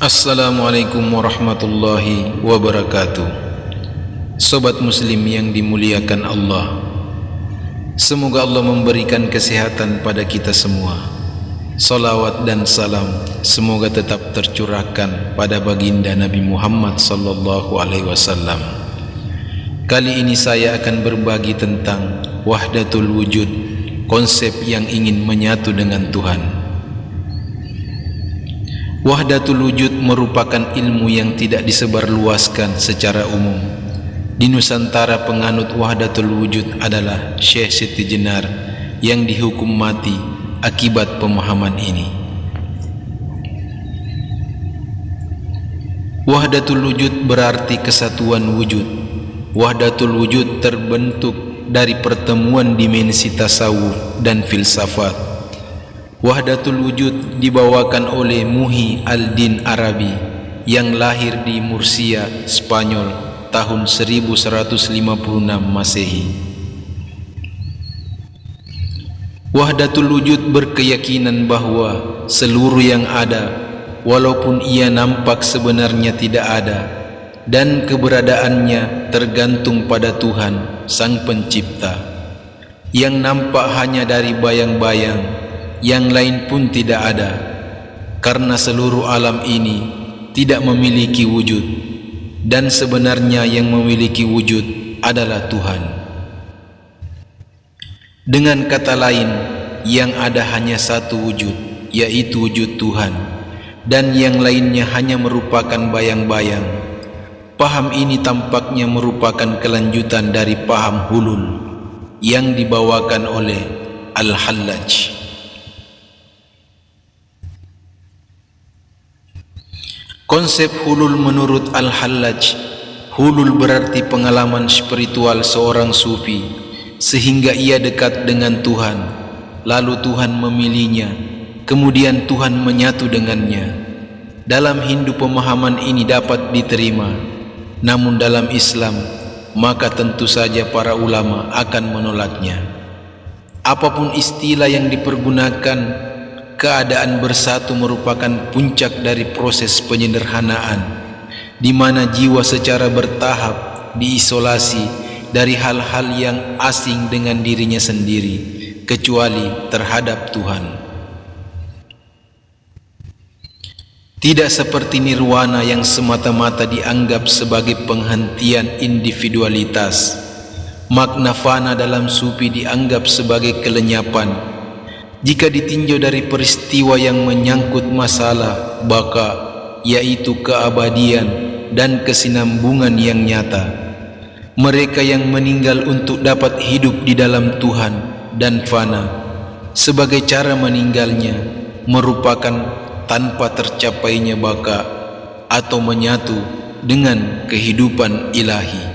Assalamualaikum warahmatullahi wabarakatuh. Sobat muslim yang dimuliakan Allah, semoga Allah memberikan kesehatan pada kita semua. Salawat dan salam semoga tetap tercurahkan pada baginda Nabi Muhammad sallallahu alaihi wasallam. Kali ini saya akan berbagi tentang wahdatul wujud, konsep yang ingin menyatu dengan Tuhan. Wahdatul wujud merupakan ilmu yang tidak disebarluaskan secara umum. Di Nusantara penganut wahdatul wujud adalah Syekh Siti Jenar yang dihukum mati akibat pemahaman ini. Wahdatul wujud berarti kesatuan wujud. Wahdatul wujud terbentuk dari pertemuan dimensi tasawuf dan filsafat. Wahdatul wujud dibawakan oleh Muhyi al-Din Arabi yang lahir di Murcia, Spanyol tahun 1156 Masehi. Wahdatul wujud berkeyakinan bahwa seluruh yang ada, walaupun ia nampak sebenarnya tidak ada, dan keberadaannya tergantung pada Tuhan, Sang Pencipta. Yang nampak hanya dari bayang-bayang, yang lain pun tidak ada, karena seluruh alam ini tidak memiliki wujud, dan sebenarnya yang memiliki wujud adalah Tuhan. Dengan kata lain, yang ada hanya satu wujud, yaitu wujud Tuhan, dan yang lainnya hanya merupakan bayang-bayang. Paham ini tampaknya merupakan kelanjutan dari paham hulul yang dibawakan oleh Al-Hallaj. Konsep hulul menurut Al-Hallaj, hulul berarti pengalaman spiritual seorang sufi sehingga ia dekat dengan Tuhan, lalu Tuhan memilihnya, kemudian Tuhan menyatu dengannya. Dalam Hindu pemahaman ini dapat diterima, namun dalam Islam maka tentu saja para ulama akan menolaknya. Apapun istilah yang dipergunakan, keadaan bersatu merupakan puncak dari proses penyederhanaan, di mana jiwa secara bertahap diisolasi dari hal-hal yang asing dengan dirinya sendiri, kecuali terhadap Tuhan. Tidak seperti nirwana yang semata-mata dianggap sebagai penghentian individualitas. Makna fana dalam sufi dianggap sebagai kelenyapan. Jika ditinjau dari peristiwa yang menyangkut masalah baka, yaitu keabadian dan kesinambungan yang nyata, mereka yang meninggal untuk dapat hidup di dalam Tuhan dan fana, sebagai cara meninggalnya merupakan tanpa tercapainya baka atau menyatu dengan kehidupan ilahi.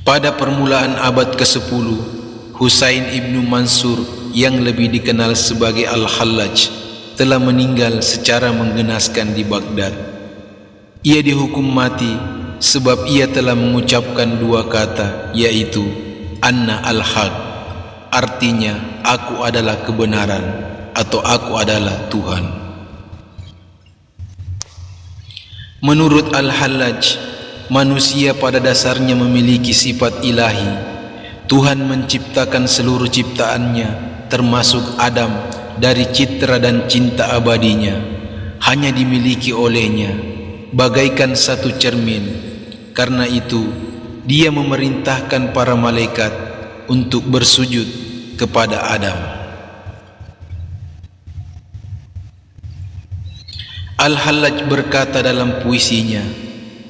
Pada permulaan abad ke-10, Husain ibnu Mansur yang lebih dikenal sebagai Al-Hallaj telah meninggal secara menggenaskan di Baghdad. Ia dihukum mati sebab ia telah mengucapkan dua kata, yaitu Anna al-Haq, artinya aku adalah kebenaran atau aku adalah Tuhan. Menurut Al-Hallaj, manusia pada dasarnya memiliki sifat ilahi. Tuhan menciptakan seluruh ciptaannya, termasuk Adam, dari citra dan cinta abadinya, hanya dimiliki olehnya, bagaikan satu cermin. Karena itu, dia memerintahkan para malaikat untuk bersujud kepada Adam. Al-Hallaj berkata dalam puisinya,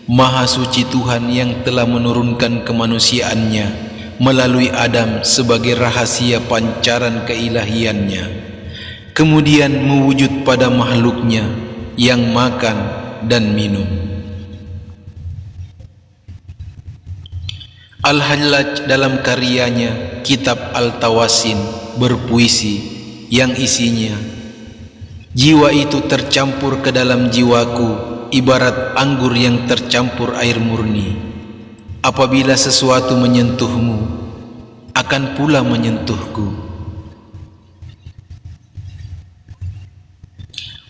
Maha suci Tuhan yang telah menurunkan kemanusiaannya melalui Adam sebagai rahasia pancaran keilahiannya, kemudian mewujud pada makhluknya yang makan dan minum. Al-Hallaj dalam karyanya Kitab Al-Tawasin berpuisi yang isinya, jiwa itu tercampur ke dalam jiwaku ibarat anggur yang tercampur air murni. Apabila sesuatu menyentuhmu, akan pula menyentuhku.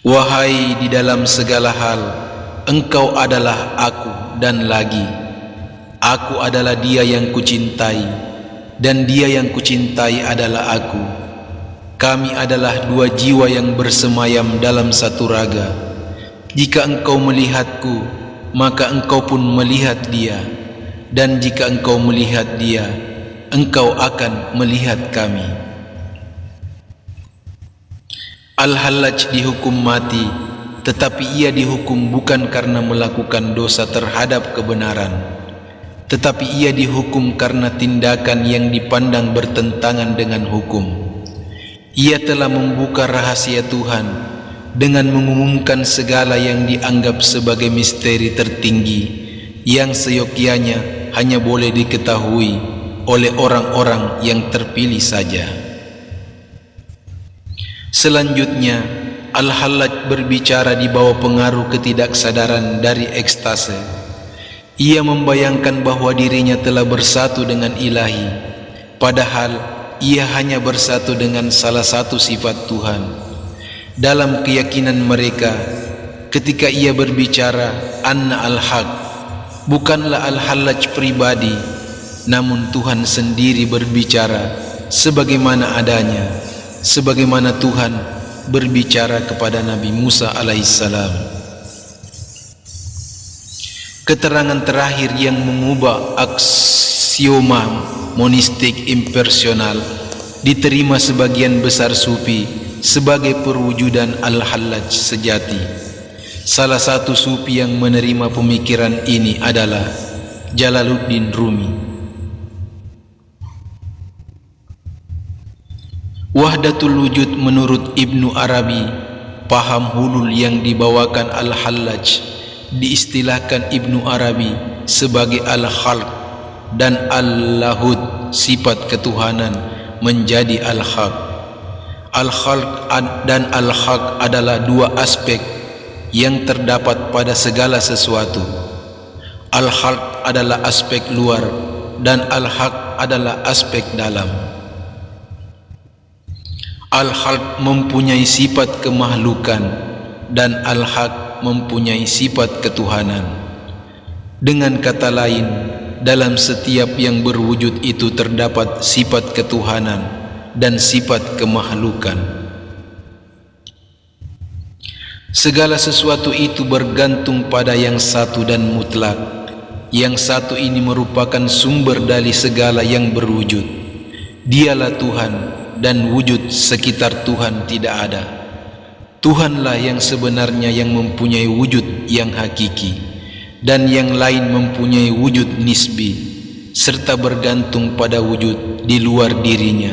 Wahai di dalam segala hal, Engkau adalah aku dan lagi. Aku adalah Dia yang kucintai, dan Dia yang kucintai adalah aku. Kami adalah dua jiwa yang bersemayam dalam satu raga. Jika Engkau melihatku, maka Engkau pun melihat Dia, dan jika Engkau melihat Dia, Engkau akan melihat kami. Al-Hallaj dihukum mati, tetapi ia dihukum bukan karena melakukan dosa terhadap kebenaran, tetapi ia dihukum karena tindakan yang dipandang bertentangan dengan hukum. Ia telah membuka rahasia Tuhan dengan mengumumkan segala yang dianggap sebagai misteri tertinggi yang seyogyanya hanya boleh diketahui oleh orang-orang yang terpilih saja. Selanjutnya, Al-Hallaj berbicara di bawah pengaruh ketidaksadaran dari ekstase. Ia membayangkan bahwa dirinya telah bersatu dengan Ilahi, padahal ia hanya bersatu dengan salah satu sifat Tuhan. Dalam keyakinan mereka, ketika ia berbicara Anna al-Haq, bukanlah Al-Hallaj pribadi, namun Tuhan sendiri berbicara sebagaimana adanya, sebagaimana Tuhan berbicara kepada Nabi Musa alaihissalam. Keterangan terakhir yang mengubah aksioma monistik impersonal diterima sebagian besar sufi sebagai perwujudan Al-Hallaj sejati. Salah satu sufi yang menerima pemikiran ini adalah Jalaluddin Rumi. Wahdatul wujud menurut Ibnu Arabi, paham hulul yang dibawakan Al-Hallaj diistilahkan Ibnu Arabi sebagai Al-Khalq dan Al-Lahud, sifat ketuhanan menjadi Al-Haq. Al-Khalq dan Al-Haq adalah dua aspek yang terdapat pada segala sesuatu. Al-Khalq adalah aspek luar dan Al-Haq adalah aspek dalam. Al-Khalq mempunyai sifat kemakhlukan dan Al-Haq mempunyai sifat ketuhanan. Dengan kata lain, dalam setiap yang berwujud itu terdapat sifat ketuhanan dan sifat kemakhlukan. Segala sesuatu itu bergantung pada yang satu dan mutlak. Yang satu ini merupakan sumber dari segala yang berwujud. Dialah Tuhan, dan wujud sekitar Tuhan tidak ada. Tuhanlah yang sebenarnya yang mempunyai wujud yang hakiki, dan yang lain mempunyai wujud nisbi, serta bergantung pada wujud di luar dirinya,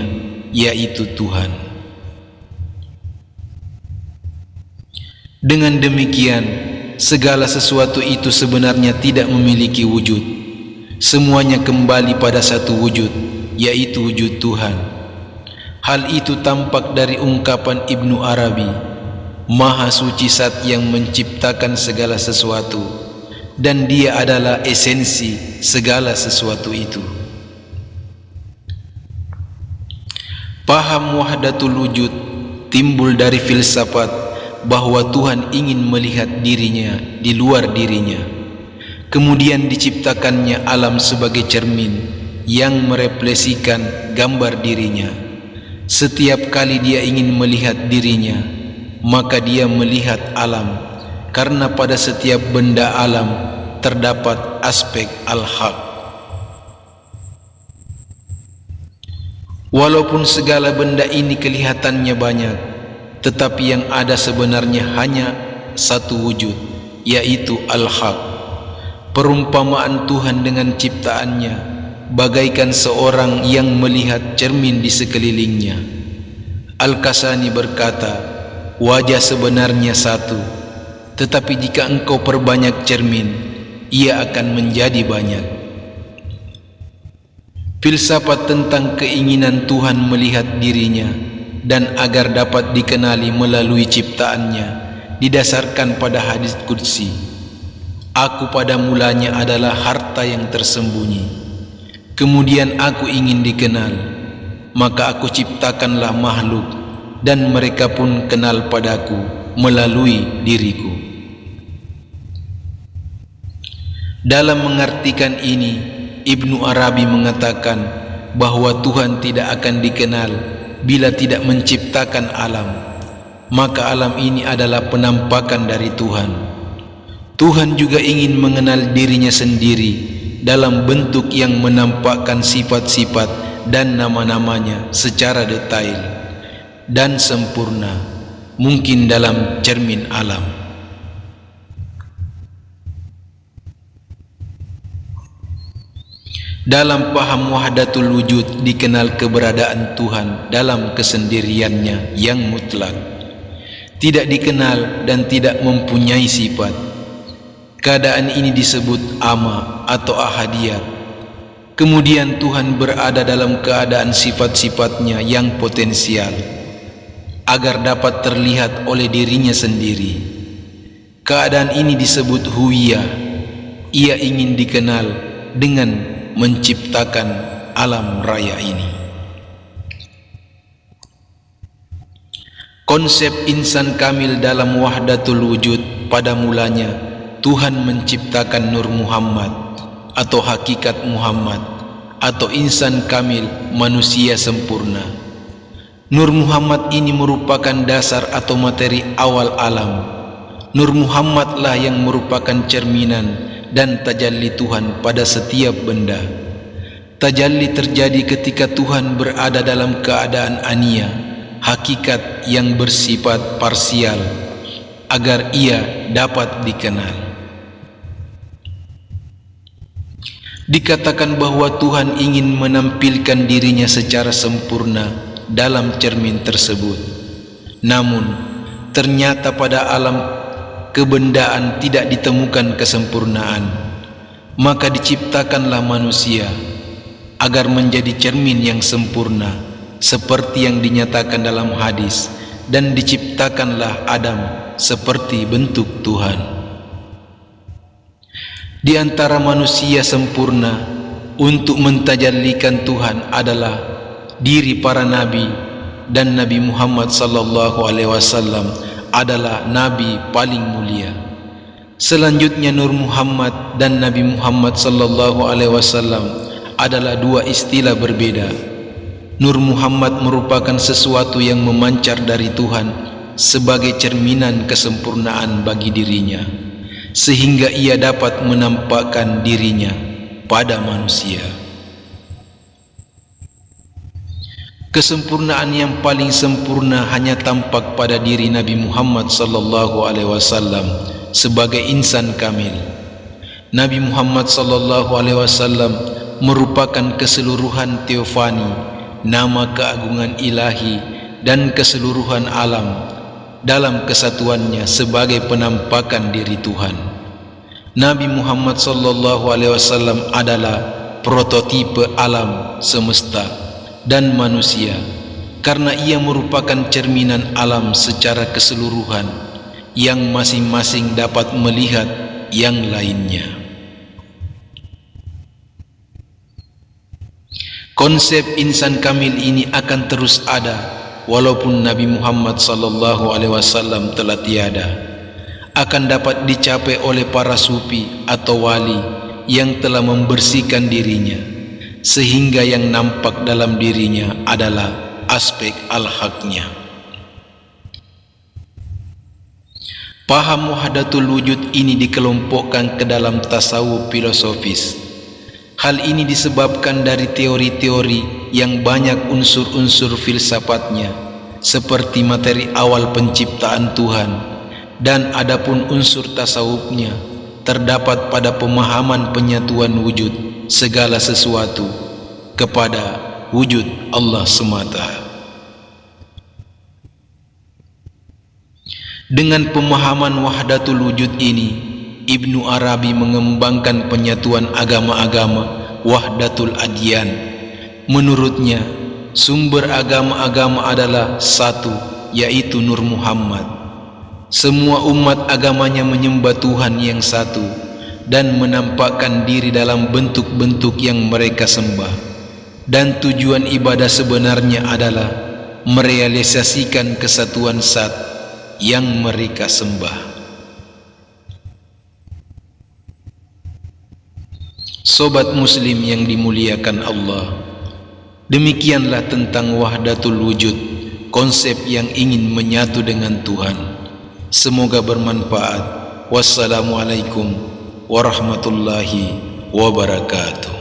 yaitu Tuhan. Dengan demikian, segala sesuatu itu sebenarnya tidak memiliki wujud. Semuanya kembali pada satu wujud, yaitu wujud Tuhan. Hal itu tampak dari ungkapan Ibnu Arabi, Maha Suci Zat yang menciptakan segala sesuatu, dan Dia adalah esensi segala sesuatu itu. Paham wahdatul wujud timbul dari filsafat bahwa Tuhan ingin melihat dirinya di luar dirinya. Kemudian diciptakannya alam sebagai cermin yang merefleksikan gambar dirinya. Setiap kali dia ingin melihat dirinya, maka dia melihat alam, karena pada setiap benda alam terdapat aspek Al-Haq. Walaupun segala benda ini kelihatannya banyak, tetapi yang ada sebenarnya hanya satu wujud, yaitu Al-Haq. Perumpamaan Tuhan dengan ciptaannya bagaikan seorang yang melihat cermin di sekelilingnya. Al-Kasani berkata, wajah sebenarnya satu, tetapi jika engkau perbanyak cermin, ia akan menjadi banyak. Filsafat tentang keinginan Tuhan melihat dirinya dan agar dapat dikenali melalui ciptaannya didasarkan pada hadis qudsi. Aku pada mulanya adalah harta yang tersembunyi. Kemudian aku ingin dikenal, maka aku ciptakanlah makhluk, dan mereka pun kenal padaku melalui diriku. Dalam mengartikan ini, Ibnu Arabi mengatakan bahwa Tuhan tidak akan dikenal bila tidak menciptakan alam, maka alam ini adalah penampakan dari Tuhan. Tuhan juga ingin mengenal dirinya sendiri dalam bentuk yang menampakkan sifat-sifat dan nama-namanya secara detail dan sempurna mungkin dalam cermin alam. Dalam paham wahdatul wujud dikenal keberadaan Tuhan dalam kesendiriannya yang mutlak, tidak dikenal dan tidak mempunyai sifat. Keadaan ini disebut ama atau ahadiyat. Kemudian Tuhan berada dalam keadaan sifat-sifatnya yang potensial agar dapat terlihat oleh dirinya sendiri. Keadaan ini disebut huwiyah. Ia ingin dikenal dengan menciptakan alam raya ini. Konsep insan kamil dalam wahdatul wujud, pada mulanya Tuhan menciptakan Nur Muhammad atau hakikat Muhammad atau insan kamil, manusia sempurna. Nur Muhammad ini merupakan dasar atau materi awal alam. Nur Muhammadlah yang merupakan cerminan dan tajalli Tuhan pada setiap benda. Tajalli terjadi ketika Tuhan berada dalam keadaan ania, hakikat yang bersifat parsial, agar ia dapat dikenal. Dikatakan bahwa Tuhan ingin menampilkan dirinya secara sempurna dalam cermin tersebut. Namun, ternyata pada alam kebendaan tidak ditemukan kesempurnaan. Maka diciptakanlah manusia agar menjadi cermin yang sempurna, seperti yang dinyatakan dalam hadis, dan diciptakanlah Adam seperti bentuk Tuhan. Di antara manusia sempurna untuk mentajallikan Tuhan adalah diri para nabi, dan Nabi Muhammad sallallahu alaihi wasallam adalah nabi paling mulia. Selanjutnya Nur Muhammad dan Nabi Muhammad sallallahu alaihi wasallam adalah dua istilah berbeda. Nur Muhammad merupakan sesuatu yang memancar dari Tuhan sebagai cerminan kesempurnaan bagi dirinya, sehingga ia dapat menampakkan dirinya pada manusia. Kesempurnaan yang paling sempurna hanya tampak pada diri Nabi Muhammad sallallahu alaihi wasallam sebagai insan kamil. Nabi Muhammad sallallahu alaihi wasallam merupakan keseluruhan teofani, nama keagungan ilahi dan keseluruhan alam dalam kesatuannya sebagai penampakan diri Tuhan. Nabi Muhammad sallallahu alaihi wasallam adalah prototipe alam semesta dan manusia, karena ia merupakan cerminan alam secara keseluruhan yang masing-masing dapat melihat yang lainnya. Konsep insan kamil ini akan terus ada walaupun Nabi Muhammad sallallahu alaihi wasallam telah tiada. Akan dapat dicapai oleh para sufi atau wali yang telah membersihkan dirinya, sehingga yang nampak dalam dirinya adalah aspek al-haqnya. Paham wahdatul wujud ini dikelompokkan ke dalam tasawuf filosofis. Hal ini disebabkan dari teori-teori yang banyak unsur-unsur filsafatnya, seperti materi awal penciptaan Tuhan, dan adapun unsur tasawufnya terdapat pada pemahaman penyatuan wujud segala sesuatu kepada wujud Allah semata. Dengan pemahaman wahdatul wujud ini, Ibnu Arabi mengembangkan penyatuan agama-agama wahdatul adyan. Menurutnya, sumber agama-agama adalah satu, yaitu Nur Muhammad. Semua umat agamanya menyembah Tuhan yang satu dan menampakkan diri dalam bentuk-bentuk yang mereka sembah. Dan tujuan ibadah sebenarnya adalah merealisasikan kesatuan zat yang mereka sembah. Sobat muslim yang dimuliakan Allah, demikianlah tentang wahdatul wujud, konsep yang ingin menyatu dengan Tuhan. Semoga bermanfaat. Wassalamualaikum warahmatullahi wabarakatuh.